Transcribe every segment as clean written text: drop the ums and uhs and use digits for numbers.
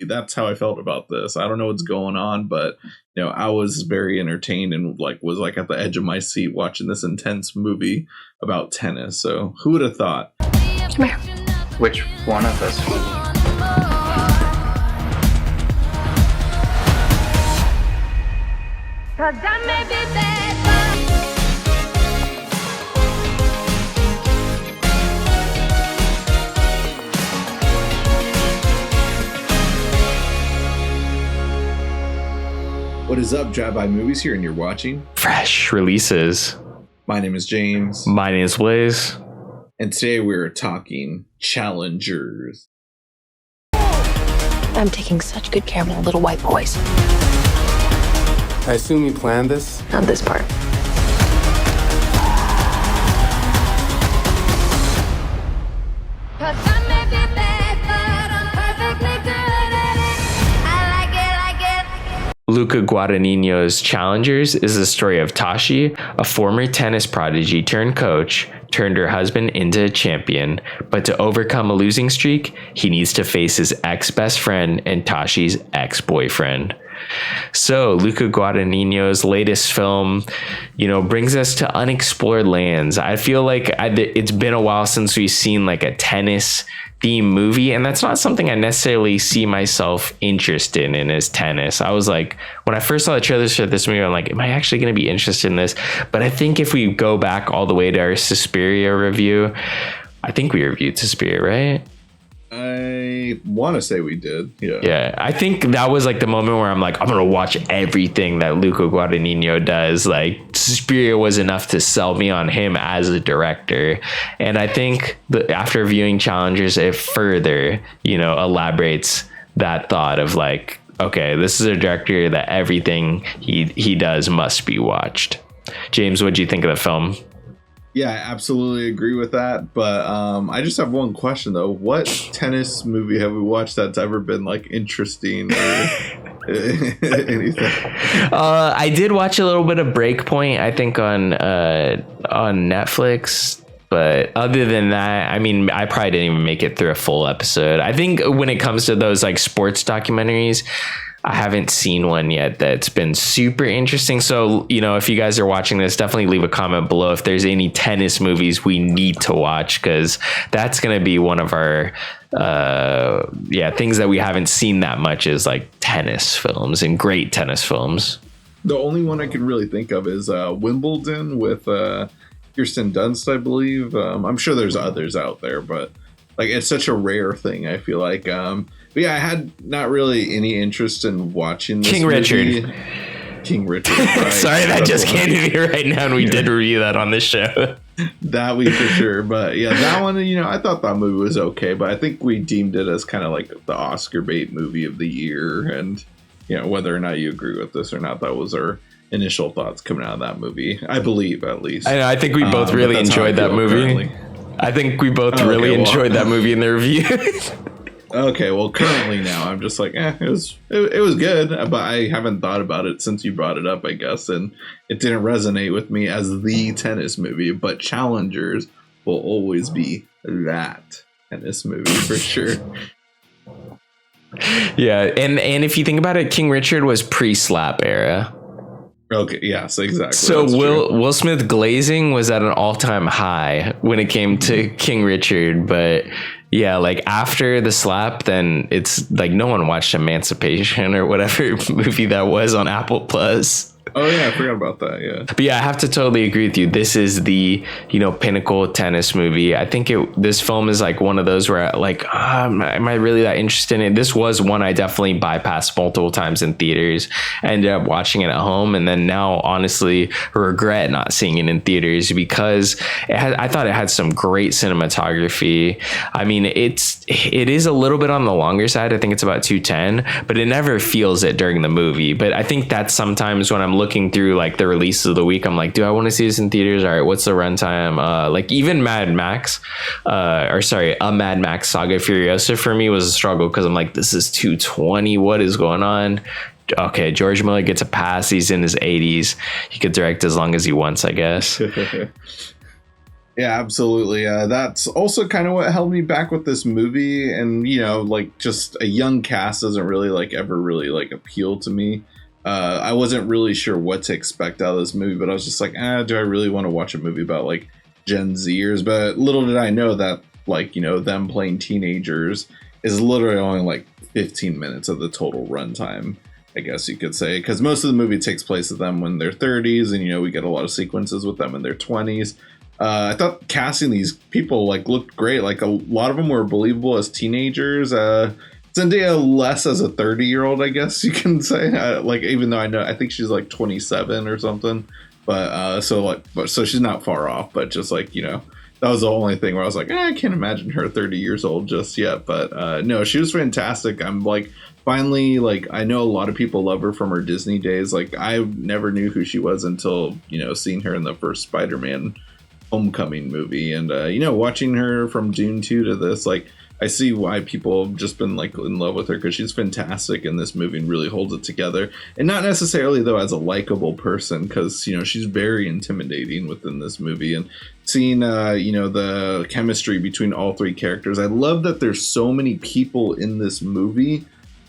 That's how I felt about this. I don't know what's going on, but I was very entertained and was at the edge of my seat watching this intense movie about tennis. So who would have thought? Come here. Which one of us? What is up, Drive By Movies here, and you're watching Fresh Releases. My name is James. My name is Blaise. And today we're talking Challengers. I'm taking such good care of my little white boys. I assume you planned this? Not this part. Luca Guadagnino's Challengers is the story of Tashi, a former tennis prodigy turned coach, turned her husband into a champion, but to overcome a losing streak, he needs to face his ex-best friend and Tashi's ex-boyfriend. So Luca Guadagnino's latest film, brings us to unexplored lands. I feel like it's been a while since we've seen like a tennis theme movie, and that's not something I necessarily see myself interested in as tennis. I was like, when I first saw the trailers for this movie, I'm like, am I actually going to be interested in this? But I think if we go back all the way to our Suspiria review, I think we reviewed Suspiria, right? I want to say we did. Yeah. I think that was like the moment where I'm like, I'm going to watch everything that Luca Guadagnino does. Like Suspiria was enough to sell me on him as a director. And I think that after viewing Challengers, it further, elaborates that thought of like, okay, this is a director that everything he does must be watched. James, what do you think of the film? Yeah, I absolutely agree with that. But I just have one question, though. What tennis movie have we watched that's ever been like interesting or anything? I did watch a little bit of Breakpoint, I think, on Netflix. But other than that, I mean, I probably didn't even make it through a full episode. I think when it comes to those like sports documentaries, I haven't seen one yet that's been super interesting. So, if you guys are watching this, definitely leave a comment below if there's any tennis movies we need to watch, because that's going to be one of our things that we haven't seen that much is like tennis films and great tennis films. The only one I can really think of is Wimbledon with Kirsten Dunst, I believe. I'm sure there's others out there, but like it's such a rare thing, I feel like. But yeah, I had not really any interest in watching this King movie. Richard. King Richard. Right. Sorry, that just came to me right now, and we did review that on this show. That week for sure. But yeah, that one, I thought that movie was okay, but I think we deemed it as kind of like the Oscar bait movie of the year. And, whether or not you agree with this or not, that was our initial thoughts coming out of that movie. I believe, at least. I think we both really enjoyed that movie. Currently. I think we both really enjoyed that movie in the review. Okay, well, currently now I'm just like, it was good, but I haven't thought about it since you brought it up, I guess, and it didn't resonate with me as the tennis movie. But Challengers will always be that tennis movie for sure. Yeah, and if you think about it, King Richard was pre-slap era. Okay, yes, exactly. So Will Smith glazing was at an all-time high when it came to King Richard, but yeah, like after the slap, then it's like no one watched Emancipation or whatever movie that was on Apple Plus. Oh yeah, I forgot about that. Yeah, but yeah, I have to totally agree with you. This is the pinnacle tennis movie. I think this film is like one of those where like, am I really that interested in it? This was one I definitely bypassed multiple times in theaters. I ended up watching it at home, and then now honestly regret not seeing it in theaters because I thought it had some great cinematography. I mean, it is a little bit on the longer side. I think it's about 210, but it never feels it during the movie. But I think that's sometimes when I'm looking through like the releases of the week, I'm like, do I want to see this in theaters? All right, what's the runtime? Like even Mad Max, A Mad Max Saga Furiosa for me was a struggle because I'm like, this is 220. What is going on? Okay, George Miller gets a pass. He's in his 80s. He could direct as long as he wants, I guess. Yeah, absolutely. That's also kind of what held me back with this movie. And, you know, like just a young cast doesn't really like ever really like appeal to me. I wasn't really sure what to expect out of this movie, but I was just like, do I really want to watch a movie about like Gen Zers? But little did I know that like, you know, them playing teenagers is literally only like 15 minutes of the total runtime, I guess you could say, because most of the movie takes place with them when they're 30s, and, you know, we get a lot of sequences with them in their 20s. I thought casting these people like looked great. Like a lot of them were believable as teenagers. Zendaya less as a 30-year-old, I guess you can say. Like, even though I think she's like 27 or something, but so she's not far off. But just like, you know, that was the only thing where I was like, I can't imagine her 30 years old just yet. But no, she was fantastic. I'm like, finally, like, I know a lot of people love her from her Disney days. Like, I never knew who she was until, you know, seeing her in the first Spider-Man Homecoming movie. And, you know, watching her from Dune 2 to this, like, I see why people have just been like in love with her, because she's fantastic in this movie and really holds it together. And not necessarily though as a likable person, because, you know, she's very intimidating within this movie. And seeing you know, the chemistry between all three characters, I love that there's so many people in this movie,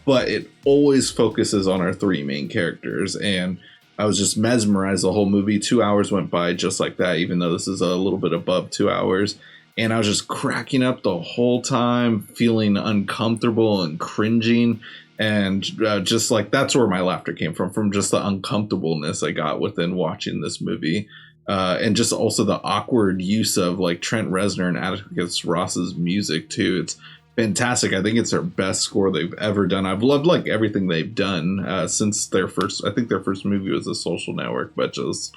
but it always focuses on our three main characters. And I was just mesmerized the whole movie. 2 hours went by just like that, even though this is a little bit above 2 hours. And I was just cracking up the whole time, feeling uncomfortable and cringing. And just like, that's where my laughter came from just the uncomfortableness I got within watching this movie. And just also the awkward use of like Trent Reznor and Atticus Ross's music too. It's fantastic. I think it's their best score they've ever done. I've loved like everything they've done since their first movie was The Social Network, but just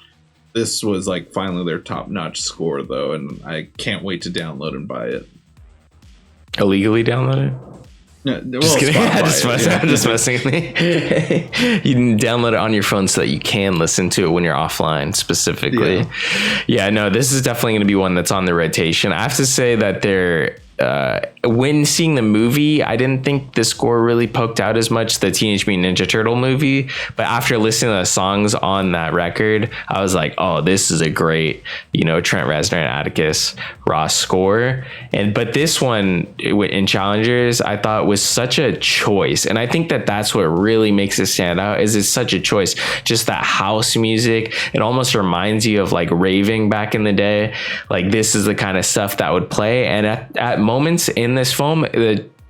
this was like finally their top-notch score though, and I can't wait to download and buy it. Illegally download it? No, just kidding. I'm just messing with me. You can download it on your phone so that you can listen to it when you're offline specifically. Yeah, no, this is definitely going to be one that's on the rotation. I have to say that when seeing the movie, I didn't think the score really poked out as much, the Teenage Mutant Ninja Turtle movie. But after listening to the songs on that record, I was like, oh, this is a great, you know, Trent Reznor and Atticus Ross score. But this one in Challengers, I thought was such a choice. And I think that that's what really makes it stand out, is it's such a choice. Just that house music, it almost reminds you of like raving back in the day. Like, this is the kind of stuff that would play. And at moments in this film,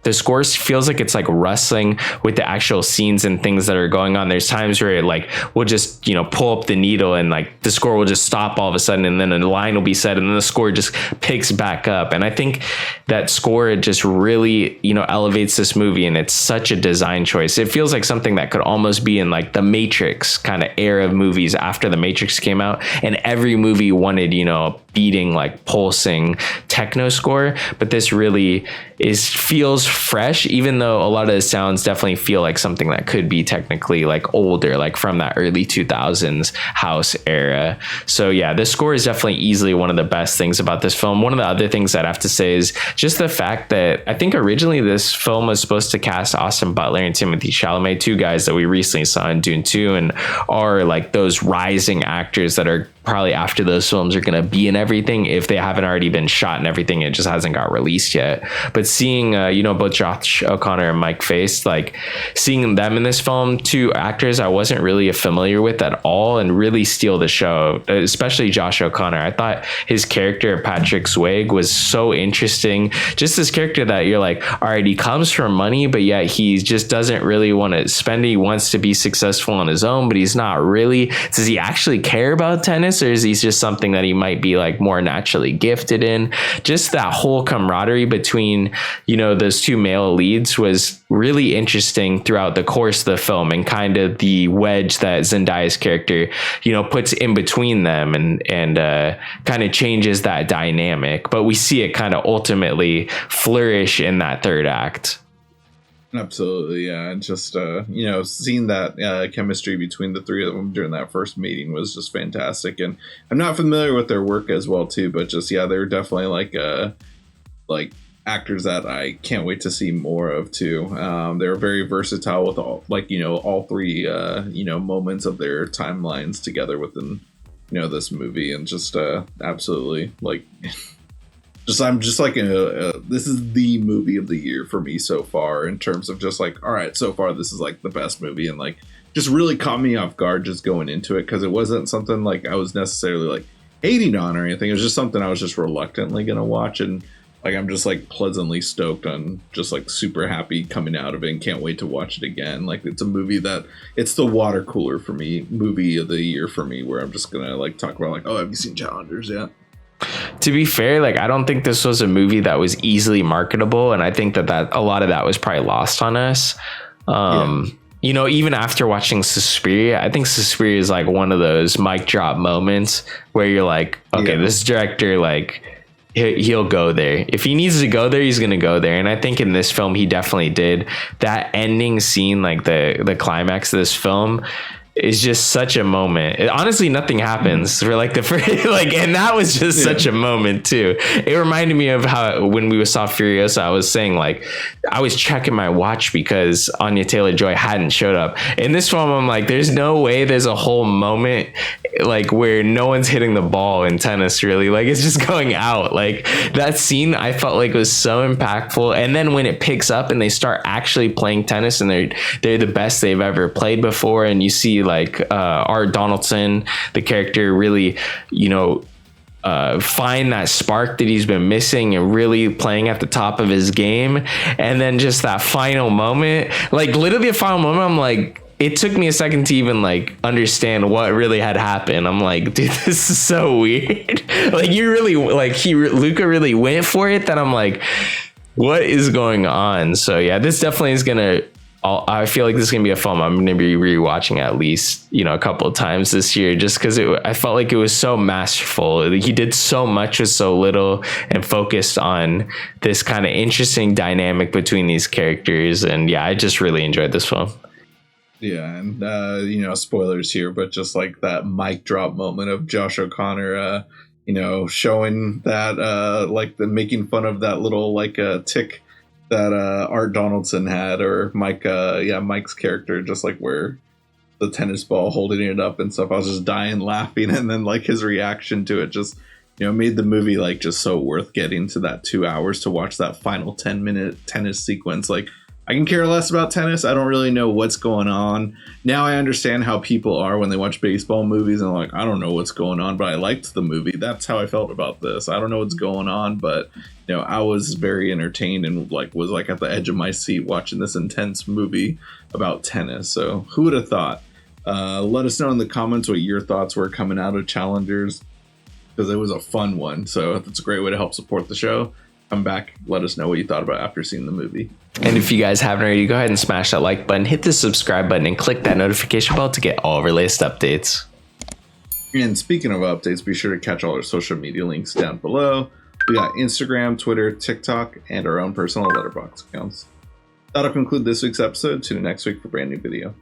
the score feels like it's like rustling with the actual scenes and things that are going on. There's times where it like will just, you know, pull up the needle and like the score will just stop all of a sudden, and then a line will be said and then the score just picks back up. And I think that score, it just really, you know, elevates this movie, and it's such a design choice. It feels like something that could almost be in like the Matrix kind of era of movies after the Matrix came out, and every movie wanted, you know, beating like pulsing techno score. But this really feels fresh, even though a lot of the sounds definitely feel like something that could be technically like older, like from that early 2000s house era. So yeah, the score is definitely easily one of the best things about this film. One of the other things that I have to say is just the fact that I think originally this film was supposed to cast Austin Butler and Timothée Chalamet, two guys that we recently saw in Dune 2 and are like those rising actors that are probably after those films are going to be in everything, if they haven't already been shot and everything. It just hasn't got released yet. But seeing you know, both Josh O'Connor and Mike Faist, like seeing them in this film, two actors I wasn't really familiar with at all, and really steal the show, especially Josh O'Connor. I thought his character Patrick Swayze was so interesting. Just this character that you're like, all right, he comes from money, but yet he just doesn't really want to spend it. He wants to be successful on his own, but he's not really. Does he actually care about tennis, or is he just something that he might be like more naturally gifted in? Just that whole camaraderie between, you know, those two male leads was really interesting throughout the course of the film, and kind of the wedge that Zendaya's character, you know, puts in between them and kind of changes that dynamic. But we see it kind of ultimately flourish in that third act. Absolutely, yeah. Just you know, seeing that chemistry between the three of them during that first meeting was just fantastic. And I'm not familiar with their work as well too, but just yeah, they're definitely like actors that I can't wait to see more of too. They're very versatile with all, like, you know, all three you know, moments of their timelines together within this movie, and just absolutely like I'm just like this is the movie of the year for me so far, in terms of just like, all right, so far this is like the best movie, and like just really caught me off guard just going into it, because it wasn't something like I was necessarily like hating on or anything. It was just something I was just reluctantly gonna watch, and like I'm just like pleasantly stoked on, just like super happy coming out of it, and can't wait to watch it again. Like it's a movie that it's the water cooler for me, movie of the year for me, where I'm just gonna like talk about like, oh, have you seen Challengers yet? To be fair, like I don't think this was a movie that was easily marketable, and I think that a lot of that was probably lost on us. Even after watching Suspiria, I think Suspiria is like one of those mic drop moments where you're like, okay, this director, like he'll go there. If he needs to go there, he's gonna go there. And I think in this film, he definitely did. That ending scene, like the climax of this film, is just such a moment. Honestly, nothing happens for like the first, like, and that was just such a moment too. It reminded me of how when we saw Furiosa, I was saying like I was checking my watch because Anya Taylor-Joy hadn't showed up. In this film, I'm like, there's no way there's a whole moment like where no one's hitting the ball in tennis, really. Like it's just going out. Like that scene, I felt like was so impactful. And then when it picks up and they start actually playing tennis, and they're the best they've ever played before, and you see like Art Donaldson, the character, really find that spark that he's been missing and really playing at the top of his game. And then just that final moment, like literally a final moment, I'm like, it took me a second to even like understand what really had happened. I'm like, dude, this is so weird. Like you really, like Luca really went for it, that I'm like, what is going on? So yeah, this definitely is gonna, I feel like this is gonna be a film I'm gonna be rewatching at least a couple of times this year, just because I felt like it was so masterful. He did so much with so little, and focused on this kind of interesting dynamic between these characters. And yeah, I just really enjoyed this film. Yeah, and spoilers here, but just like that mic drop moment of Josh O'Connor, showing that like the making fun of that little like tick that Art Donaldson had, or Mike's character, just like where the tennis ball holding it up and stuff. I was just dying laughing, and then like his reaction to it just made the movie like just so worth getting to that 2 hours to watch that final 10-minute tennis sequence. Like I can care less about tennis. I don't really know what's going on. Now I understand how people are when they watch baseball movies, and like, I don't know what's going on, but I liked the movie. That's how I felt about this. I don't know what's going on, but I was very entertained, and like was like at the edge of my seat watching this intense movie about tennis. So who would have thought? Let us know in the comments what your thoughts were coming out of Challengers, because it was a fun one. So that's a great way to help support the show. Come back, let us know what you thought about after seeing the movie. And if you guys haven't already, go ahead and smash that like button, hit the subscribe button, and click that notification bell to get all of our latest updates. And speaking of updates, be sure to catch all our social media links down below. We got Instagram, Twitter, TikTok, and our own personal letterbox accounts. That'll conclude this week's episode. Tune in next week for a brand new video.